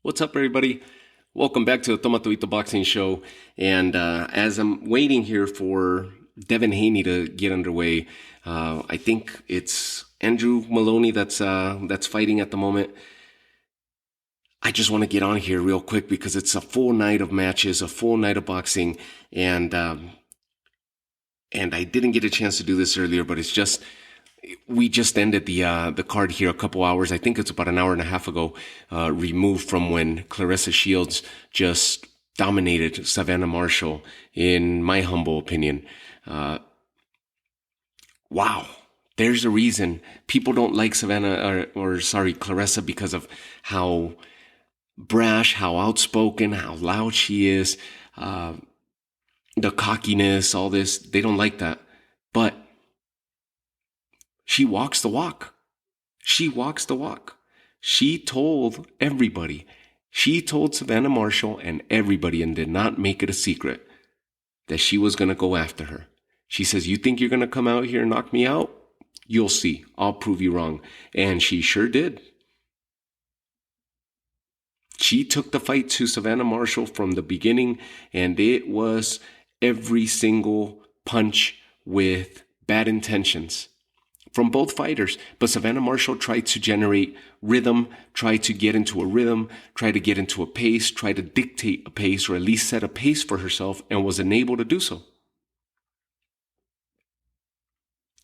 What's up, everybody? Welcome back to the Toma Tuito Boxing Show. And as I'm waiting here for Devin Haney to get underway, I think it's Andrew Maloney that's fighting at the moment. I just want to get on here real quick because it's a full night of matches, a full night of boxing, and I didn't get a chance to do this earlier, but it's just. We just ended the card here a couple hours. I think it's about an hour and a half ago, removed from when Claressa Shields just dominated Savannah Marshall, in my humble opinion. Wow. There's a reason people don't like Claressa because of how brash, how outspoken, how loud she is, the cockiness, all this. They don't like that. But she walks the walk. She walks the walk. She told everybody. She told Savannah Marshall and everybody, and did not make it a secret, that she was going to go after her. She says, you think you're going to come out here and knock me out? You'll see. I'll prove you wrong. And she sure did. She took the fight to Savannah Marshall from the beginning, and it was every single punch with bad intentions from both fighters. But Savannah Marshall tried to generate rhythm, tried to get into a rhythm, tried to get into a pace, tried to dictate a pace, or at least set a pace for herself, and was unable to do so.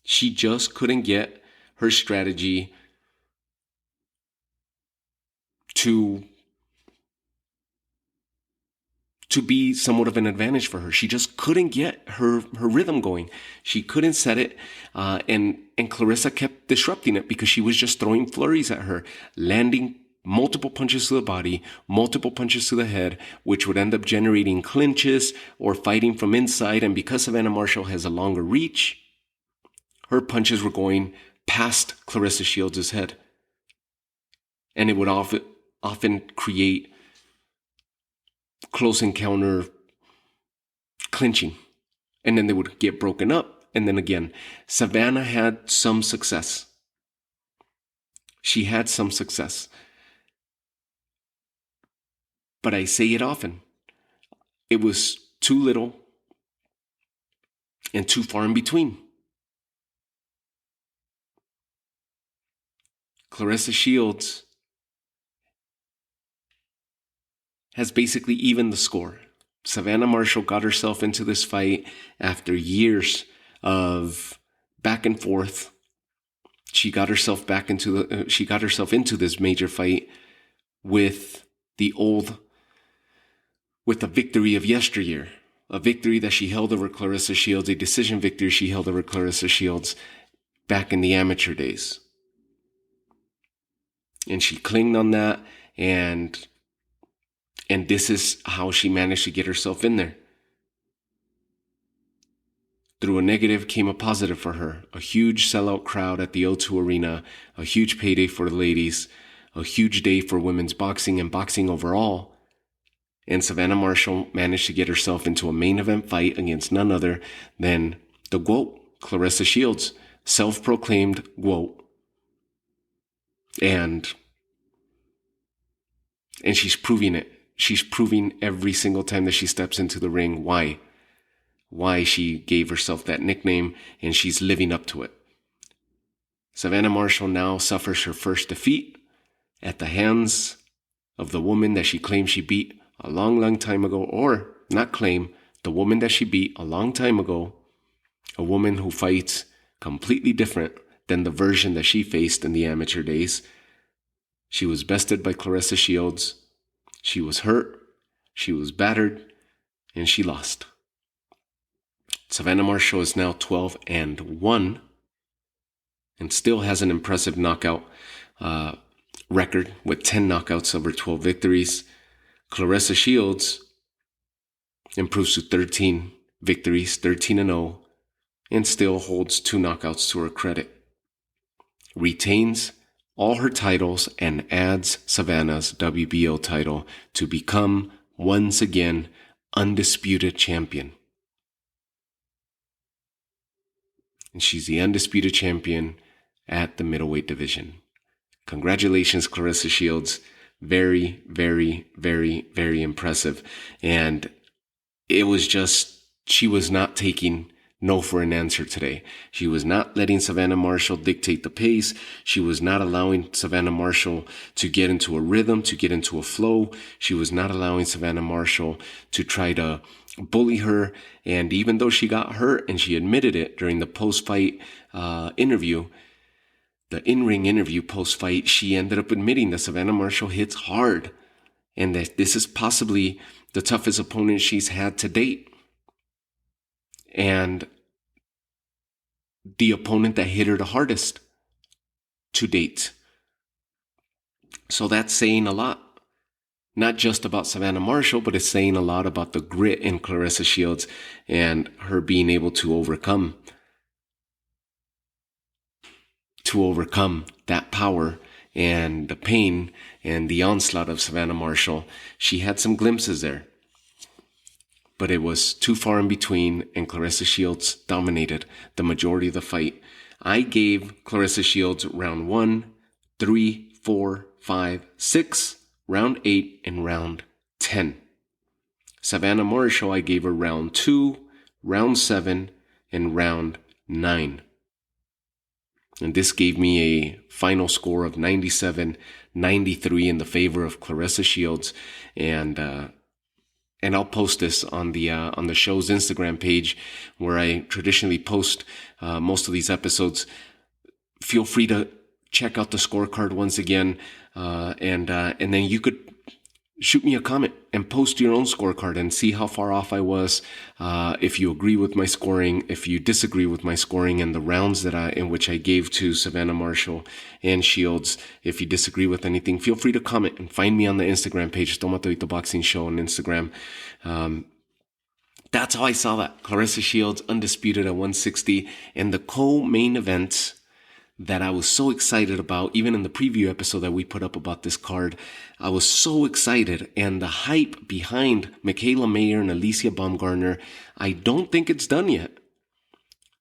She just couldn't get her strategy to be somewhat of an advantage for her. She just couldn't get her rhythm going. She couldn't set it, and Claressa kept disrupting it because she was just throwing flurries at her, landing multiple punches to the body, multiple punches to the head, which would end up generating clinches or fighting from inside. And because Savannah Marshall has a longer reach, her punches were going past Claressa Shields' head. And it would often create close encounter clinching, and then they would get broken up. And then again, Savannah had some success. She had some success. But I say it often. It was too little and too far in between. Claressa Shields has basically evened the score. Savannah Marshall got herself into this fight after years of back and forth. She got herself into this major fight with the victory of yesteryear, a victory that she held over Claressa Shields, a decision victory she held over Claressa Shields back in the amateur days. And she clinged on that, and this is how she managed to get herself in there. Through a negative came a positive for her. A huge sellout crowd at the O2 Arena, a huge payday for the ladies, a huge day for women's boxing and boxing overall. And Savannah Marshall managed to get herself into a main event fight against none other than the GWOAT, Claressa Shields, self-proclaimed GWOAT. And she's proving it. She's proving every single time that she steps into the ring why she gave herself that nickname, and she's living up to it. Savannah Marshall now suffers her first defeat at the hands of the woman that she claimed she beat a long, long time ago, or not claim, the woman that she beat a long time ago, a woman who fights completely different than the version that she faced in the amateur days. She was bested by Claressa Shields. She was hurt, she was battered, and she lost. Savannah Marshall is now 12-1 and still has an impressive knockout record with 10 knockouts over 12 victories. Claressa Shields improves to 13 victories, 13-0, and still holds 2 knockouts to her credit. Retains all her titles and adds Savannah's WBO title to become, once again, undisputed champion. And she's the undisputed champion at the middleweight division. Congratulations, Claressa Shields. Very, very, very, very impressive. And it was just, she was not taking no for an answer today. She was not letting Savannah Marshall dictate the pace. She was not allowing Savannah Marshall to get into a rhythm, to get into a flow. She was not allowing Savannah Marshall to try to bully her. And even though she got hurt and she admitted it during the post-fight interview, the in-ring interview post-fight, she ended up admitting that Savannah Marshall hits hard and that this is possibly the toughest opponent she's had to date. And the opponent that hit her the hardest to date. So that's saying a lot. Not just about Savannah Marshall, but it's saying a lot about the grit in Claressa Shields and her being able to overcome that power and the pain and the onslaught of Savannah Marshall. She had some glimpses there, but it was too far in between, and Claressa Shields dominated the majority of the fight. I gave Claressa Shields round 1, 3, 4, 5, 6, round 8, and round 10. Savannah Marshall, I gave her round 2, round 7, and round 9. And this gave me a final score of 97-93 in the favor of Claressa Shields. And I'll post this on the show's Instagram page, where I traditionally post most of these episodes. Feel free to check out the scorecard once again, and then you could shoot me a comment and post your own scorecard and see how far off I was. If you agree with my scoring, if you disagree with my scoring and the rounds in which I gave to Savannah Marshall and Shields, if you disagree with anything, feel free to comment and find me on the Instagram page, Tomatorito Boxing Show on Instagram. That's how I saw that. Claressa Shields, undisputed at 160, and the co-main event that I was so excited about, even in the preview episode that we put up about this card, I was so excited, and the hype behind Mikaela Mayer and Alycia Baumgardner, I don't think it's done yet.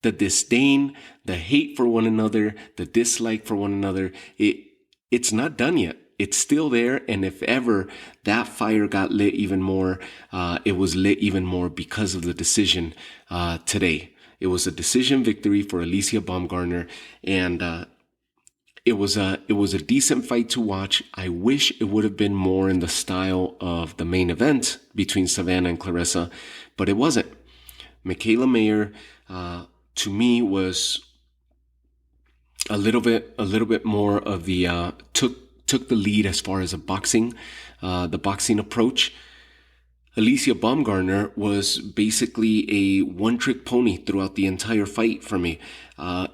The disdain, the hate for one another, the dislike for one another, it's not done yet. It's still there, and if ever that fire got lit even more, it was lit even more because of the decision today. It was a decision victory for Alycia Baumgardner, and it was a decent fight to watch. I wish it would have been more in the style of the main event between Savannah and Claressa, but it wasn't. Mikaela Mayer, to me, was a little bit more of the took the lead as far as the boxing approach. Alycia Baumgardner was basically a one-trick pony throughout the entire fight for me.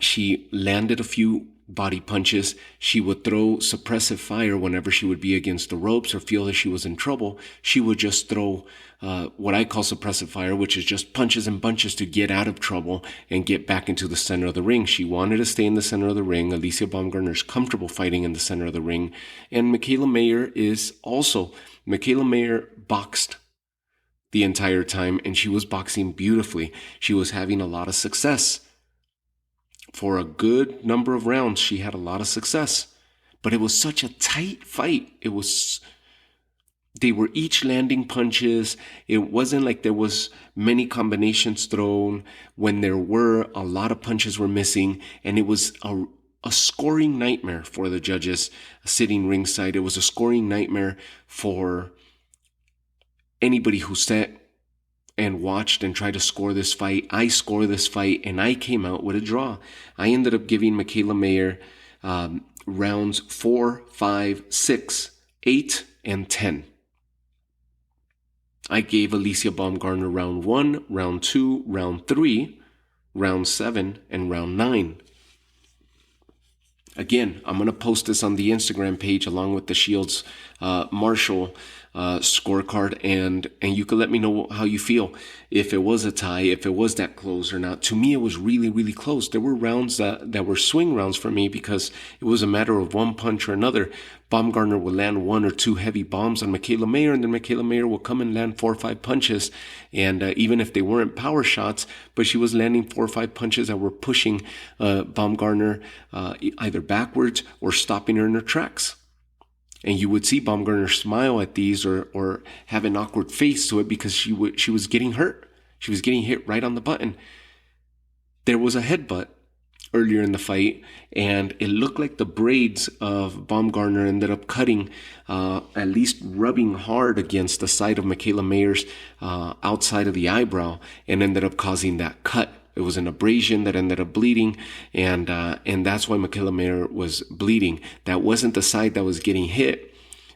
She landed a few body punches. She would throw suppressive fire whenever she would be against the ropes or feel that she was in trouble. She would just throw what I call suppressive fire, which is just punches and bunches to get out of trouble and get back into the center of the ring. She wanted to stay in the center of the ring. Alycia Baumgardner's comfortable fighting in the center of the ring. And Mikaela Mayer is also. Mikaela Mayer boxed the entire time, and she was boxing beautifully. She was having a lot of success. For a good number of rounds, she had a lot of success. But it was such a tight fight. They were each landing punches. It wasn't like there was many combinations thrown. When there were, a lot of punches were missing, and it was a scoring nightmare for the judges sitting ringside. It was a scoring nightmare for anybody who sat and watched and tried to score this fight. I scored this fight, and I came out with a draw. I ended up giving Mikaela Mayer rounds 4, 5, 6, 8, and 10. I gave Alycia Baumgardner round 1, round 2, round 3, round 7, and round 9. Again, I'm going to post this on the Instagram page along with the Shields Marshall scorecard, and you can let me know how you feel. If it was a tie, if it was that close or not. To me, it was really, really close. There were rounds that were swing rounds for me because it was a matter of one punch or another. Baumgardner would land 1 or 2 heavy bombs on Mikaela Mayer, and then Mikaela Mayer would come and land 4 or 5 punches. And even if they weren't power shots, but she was landing 4 or 5 punches that were pushing Baumgardner either backwards or stopping her in her tracks. And you would see Baumgardner smile at these or have an awkward face to it because she was getting hurt. She was getting hit right on the button. There was a headbutt earlier in the fight, and it looked like the braids of Baumgardner ended up cutting, at least rubbing hard against the side of Mikaela Mayer's outside of the eyebrow, and ended up causing that cut. It was an abrasion that ended up bleeding, and that's why Mikaela Mayer was bleeding. That wasn't the side that was getting hit,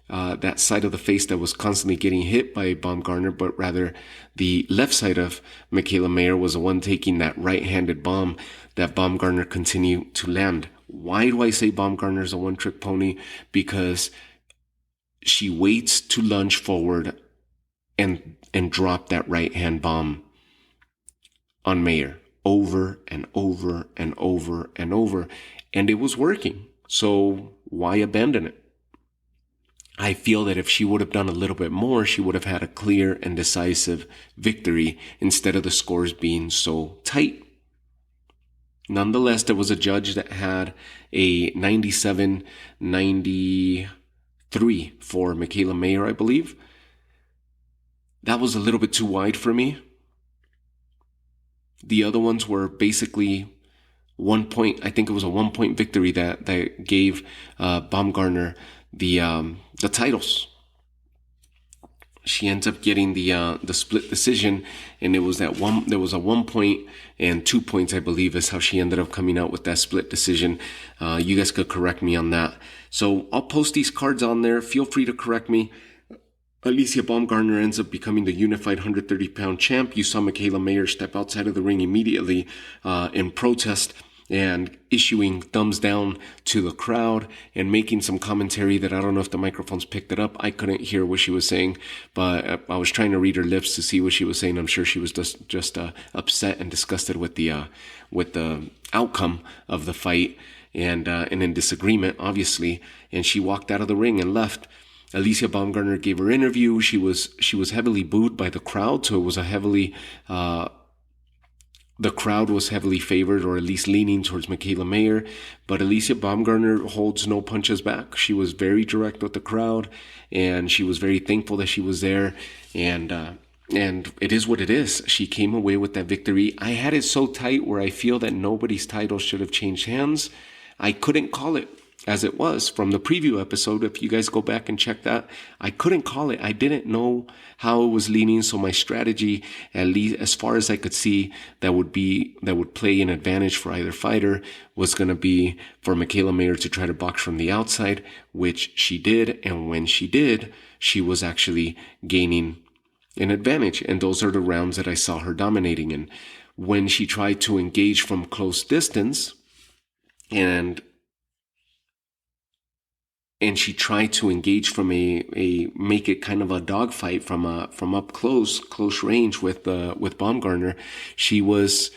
that side of the face that was constantly getting hit by Baumgardner, but rather the left side of Mikaela Mayer was the one taking that right-handed bomb that Baumgardner continued to land. Why do I say Baumgardner is a one-trick pony? Because she waits to lunge forward and drop that right-hand bomb on Mayer over and over and over and over, and it was working. So why abandon it? I feel that if she would have done a little bit more, she would have had a clear and decisive victory instead of the scores being so tight. Nonetheless, there was a judge that had a 97-93 for Mikaela Mayer, I believe. That was a little bit too wide for me. The other ones were basically 1 point. I think it was a 1 point victory that gave Baumgardner the titles. She ends up getting the split decision, and it was that one. There was a 1 point and 2 points, I believe, is how she ended up coming out with that split decision. You guys could correct me on that. So I'll post these cards on there. Feel free to correct me. Alycia Baumgardner ends up becoming the unified 130-pound champ. You saw Mikaela Mayer step outside of the ring immediately in protest and issuing thumbs down to the crowd and making some commentary that I don't know if the microphones picked it up. I couldn't hear what she was saying, but I was trying to read her lips to see what she was saying. I'm sure she was just upset and disgusted with the outcome of the fight and in disagreement, obviously. And she walked out of the ring and left. Alycia Baumgardner gave her interview. She was heavily booed by the crowd, so it was a heavily the crowd was heavily favored, or at least leaning towards Mikaela Mayer. But Alycia Baumgardner holds no punches back. She was very direct with the crowd, and she was very thankful that she was there. And it is what it is. She came away with that victory. I had it so tight where I feel that nobody's title should have changed hands. I couldn't call it as it was from the preview episode. If you guys go back and check that, I couldn't call it. I didn't know how it was leaning. So my strategy, at least as far as I could see, that would play an advantage for either fighter, was going to be for Mikaela Mayer to try to box from the outside, which she did. And when she did, she was actually gaining an advantage. And those are the rounds that I saw her dominating. And when she tried to engage from close distance and she tried to engage from make it kind of a dogfight from up close range with Baumgardner, she was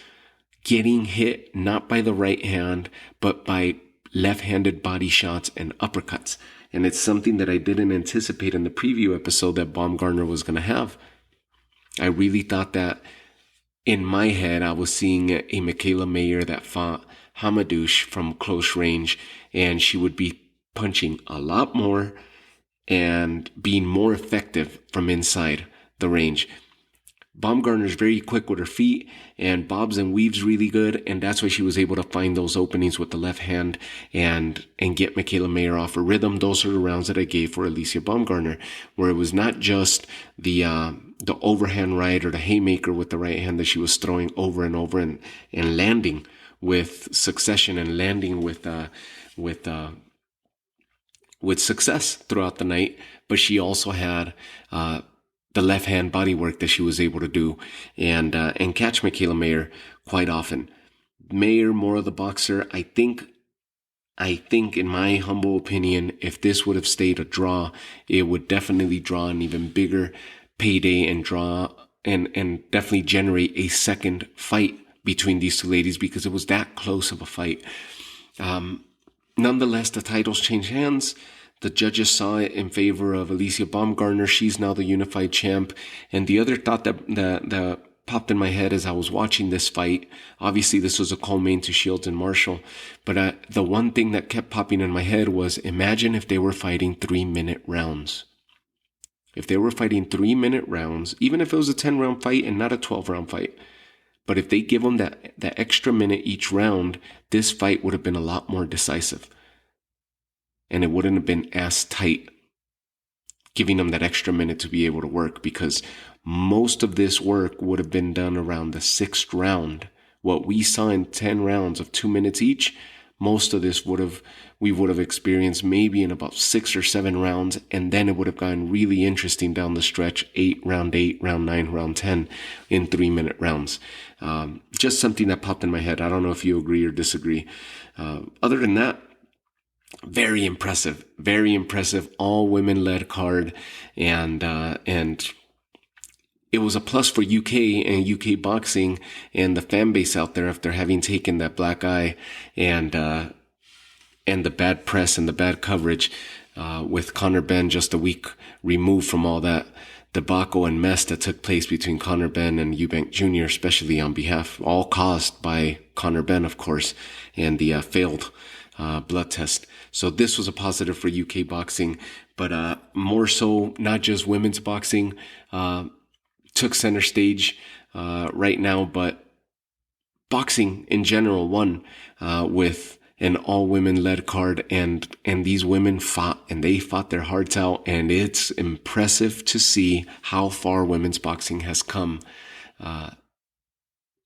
getting hit not by the right hand, but by left-handed body shots and uppercuts. And it's something that I didn't anticipate in the preview episode that Baumgardner was going to have. I really thought that in my head, I was seeing a Mikaela Mayer that fought Hamadouche from close range, and she would be punching a lot more and being more effective from inside the range. Baumgardner's very quick with her feet and bobs and weaves really good, and that's why she was able to find those openings with the left hand and get Mikaela Mayer off her rhythm. Those are the rounds that I gave for Alycia Baumgardner, where it was not just the overhand right or the haymaker with the right hand that she was throwing over and over and landing with succession and landing with success throughout the night, but she also had the left hand body work that she was able to do and catch Mikaela Mayer quite often. Mayer, more of the boxer. I think in my humble opinion, if this would have stayed a draw, it would definitely draw an even bigger payday and draw and definitely generate a second fight between these two ladies because it was that close of a fight. Nonetheless, the titles changed hands. The judges saw it in favor of Alycia Baumgardner. She's now the unified champ. And the other thought that popped in my head as I was watching this fight. Obviously, this was a co-main to Shields and Marshall. But the one thing that kept popping in my head was, imagine if they were fighting 3-minute rounds. If they were fighting 3-minute rounds, even if it was a 10-round fight and not a 12-round fight, but if they give them that extra minute each round, this fight would have been a lot more decisive. And it wouldn't have been as tight, giving them that extra minute to be able to work, because most of this work would have been done around the 6th round. What we saw in 10 rounds of 2 minutes each, most of this we would have experienced maybe in about 6 or 7 rounds, and then it would have gotten really interesting down the stretch, round 8, round 9, round 10, in 3-minute rounds. Just something that popped in my head. I don't know if you agree or disagree. Other than that, very impressive, all women led card, and it was a plus for UK and UK boxing and the fan base out there after having taken that black eye and the bad press and the bad coverage, with Conor Benn just a week removed from all that debacle and mess that took place between Conor Benn and Eubank Jr., especially on behalf, all caused by Conor Benn, of course, and the failed blood test. So this was a positive for UK boxing, but more so, not just women's boxing took center stage right now, but boxing in general won with an all-women led card, and these women fought, and they fought their hearts out, and it's impressive to see how far women's boxing has come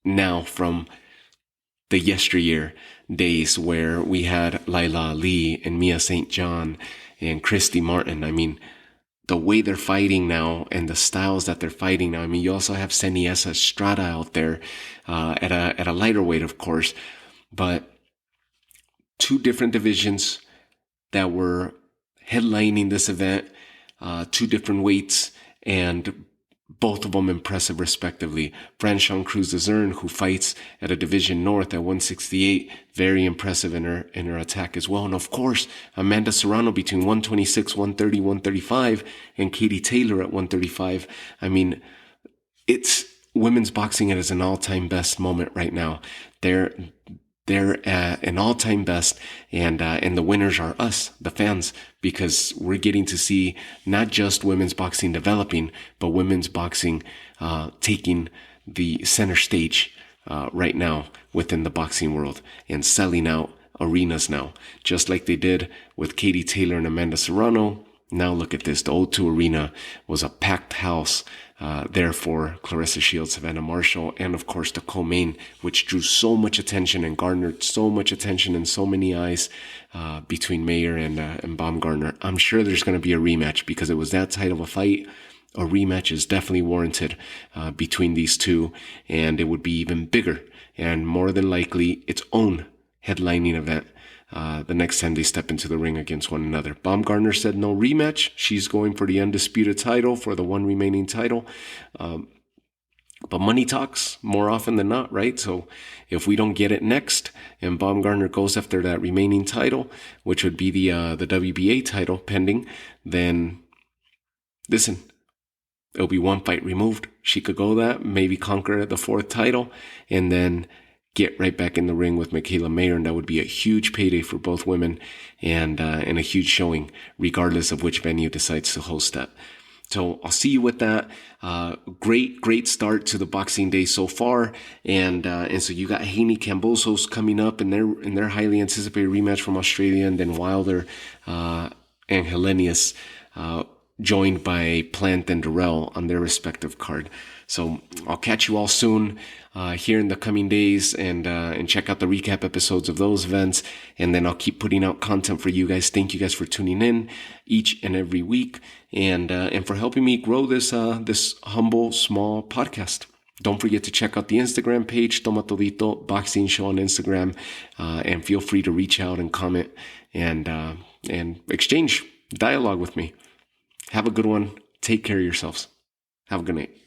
now from the yesteryear days where we had Laila Ali and Mia St. John and Christy Martin. I mean, the way they're fighting now and the styles that they're fighting now. I mean, you also have Seniesa Estrada out there at a lighter weight, of course, but 2 different divisions that were headlining this event, 2 different weights, and both of them impressive respectively. Franchon Cruz de Zern, who fights at a division north at 168, very impressive in her attack as well. And of course, Amanda Serrano between 126, 130, 135, and Katie Taylor at 135. I mean, it's women's boxing at an all-time best moment right now. They're at an all-time best, and the winners are us, the fans, because we're getting to see not just women's boxing developing, but women's boxing taking the center stage right now within the boxing world and selling out arenas now, just like they did with Katie Taylor and Amanda Serrano. Now look at this. The O2 Arena was a packed house there for Claressa Shields, Savannah Marshall, and of course the co-main, which drew so much attention and garnered so much attention and so many eyes between Mayer and Baumgardner. I'm sure there's going to be a rematch because it was that tight of a fight. A rematch is definitely warranted between these two, and it would be even bigger and more than likely its own headlining event the next time they step into the ring against one another. Baumgardner said no rematch. She's going for the undisputed title, for the one remaining title. But money talks more often than not, right? So if we don't get it next and Baumgardner goes after that remaining title, which would be the WBA title pending, then listen, it'll be 1 fight removed. She could go that, maybe conquer the 4th title, and then get right back in the ring with Mikaela Mayer, and that would be a huge payday for both women and a huge showing, regardless of which venue decides to host that. So I'll see you with that. Great start to the Boxing Day so far, and so you got Haney Cambosos coming up in their highly anticipated rematch from Australia, and then Wilder and Helenius joined by Plant and Durrell on their respective card. So I'll catch you all soon here in the coming days, and check out the recap episodes of those events, and then I'll keep putting out content for you guys. Thank you guys for tuning in each and every week, and for helping me grow this humble small podcast. Don't forget to check out the Instagram page, Toma Todito Boxing Show on Instagram, and feel free to reach out and comment and exchange dialogue with me. Have a good one. Take care of yourselves. Have a good night.